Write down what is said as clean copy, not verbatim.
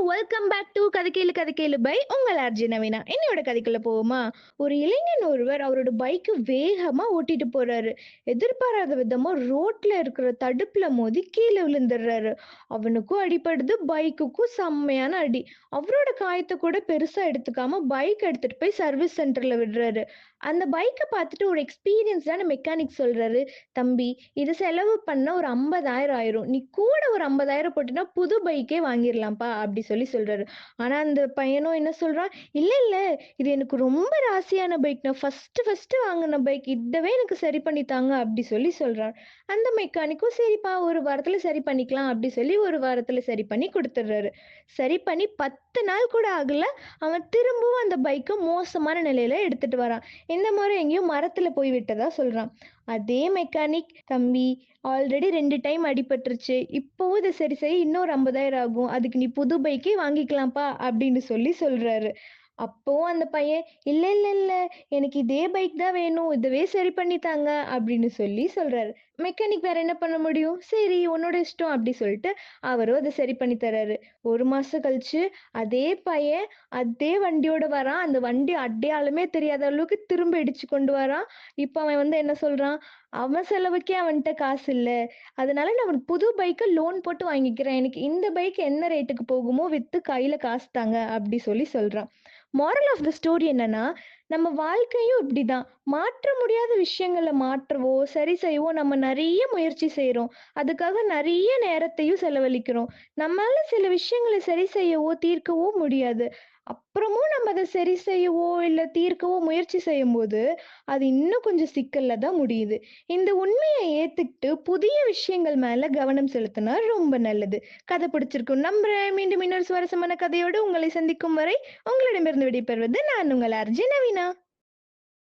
Welcome back to கதை கேளு by உங்கள் ஆர்ஜி நவீனா. என்னையோட கதைக்குள்ள போவோமா? ஒரு இளைஞன் ஒருவர் அவரோட பைக்கை வேகமா ஓட்டிட்டு போறாரு. எதிர்பாராத விதமா ரோட்ல இருக்கிற தடுப்புல மோதி கீழே விழுந்துடுறாரு. அவனுக்கும் அடிபடுது, பைக்குக்கும் செம்மையான அடி. அவரோட காயத்தை கூட பெருசா எடுத்துக்காம பைக் எடுத்துட்டு போய் சர்வீஸ் சென்டர்ல விடுறாரு. அந்த பைக்கை பார்த்துட்டு ஒரு எக்ஸ்பீரியன்ஸ்டான மெக்கானிக் சொல்றாரு, தம்பி இது செலவு பண்ண ஒரு 50,000 ஆயிரும், நீ கூட ஒரு 50,000 போட்டுனா புது பைக்கே வாங்கிடலாம்ப்பா அப்படி சொல்லி சொல்றாரு. ஆனா அந்த பையனும் என்ன சொல்றான், இல்ல இல்ல, இது எனக்கு ரொம்ப ராசியான பைக், நான் ஃபர்ஸ்ட் வாங்கின பைக், இதவே எனக்கு சரி பண்ணி தாங்க அப்படி சொல்லி சொல்றான். அந்த மெக்கானிக்கும் சரிப்பா ஒரு வாரத்துல சரி பண்ணிக்கலாம் அப்படி சொல்லி ஒரு வாரத்துல சரி பண்ணி கொடுத்துடுறாரு. சரி பண்ணி 10 நாள் கூட ஆகல, அவன் திரும்பவும் அந்த பைக்கை மோசமான நிலையில எடுத்துட்டு வரான். இந்த முறை எங்கேயும் மரத்துல போய் விட்டதா சொல்றான். அதே மெக்கானிக், தம்பி ஆல்ரெடி 2 டைம் அடிபட்டுருச்சு, இப்போவும் இதை சரி செய்ய இன்னொரு 50,000 ஆகும், அதுக்கு நீ புது பைக்கே வாங்கிக்கலாம்ப்பா அப்படின்னு சொல்லி சொல்றாரு. அப்போ அந்த பையன், இல்ல இல்ல இல்ல, எனக்கு இதே பைக் தான் வேணும், இதுவே சரி பண்ணித்தாங்க அப்படின்னு சொல்லி சொல்றாரு. மெக்கானிக் வேற என்ன பண்ண முடியும், சரி உன்னோட இஷ்டம் அப்படி சொல்லிட்டு அவரும் அதை சரி பண்ணி தர்றாரு. ஒரு மாசம் கழிச்சு அதே பையன் அதே வண்டியோட வரான். அந்த வண்டி அடையாளமே தெரியாத அளவுக்கு திரும்ப இடிச்சு கொண்டு வரான். இப்ப அவன் என்ன சொல்றான், அவன் செலவுக்கே அவன்கிட்ட காசு இல்ல, அதனால நான் அவனுக்கு புது பைக்கை லோன் போட்டு வாங்கிக்கிறேன், எனக்கு இந்த பைக் என்ன ரேட்டுக்கு போகுமோ வித்து கையில காசு தாங்க அப்படி சொல்லி சொல்றான். மாரல் ஆஃப் த ஸ்டோரி என்னன்னா, நம்ம வாழ்க்கையும் இப்படிதான். மாற்ற முடியாத விஷயங்கள மாற்றவோ, சரி செய்யவோ நம்ம நெறைய முயற்சி செய்றோம். அதுக்காக நெறைய நேரத்தையும் செலவழிக்கிறோம். நம்மால சில விஷயங்கள சரி செய்யவோ, தீர்க்கவோ முடியாது. அப்புறமும் நம்ம அத சரி செய்யவோ, இல்ல தீர்க்கவோ முயற்சி செய்யும்போது, அது இன்னும் கொஞ்சம் சிக்கல்ல தான் முடியுது. இந்த உண்மைய ஏத்துக்கிட்டு புதிய விஷயங்கள் மேல கவனம் செலுத்தினா ரொம்ப நல்லது. கதை பிடிச்சிருக்கும் நம்புறேன். மீண்டும் இன்னொரு சுவாரஸ்யமான கதையோடு உங்களை சந்திக்கும் வரை உங்களிடமிருந்து விடைபெறுவது நான் உங்கள் ஆர்ஜே நவீனா.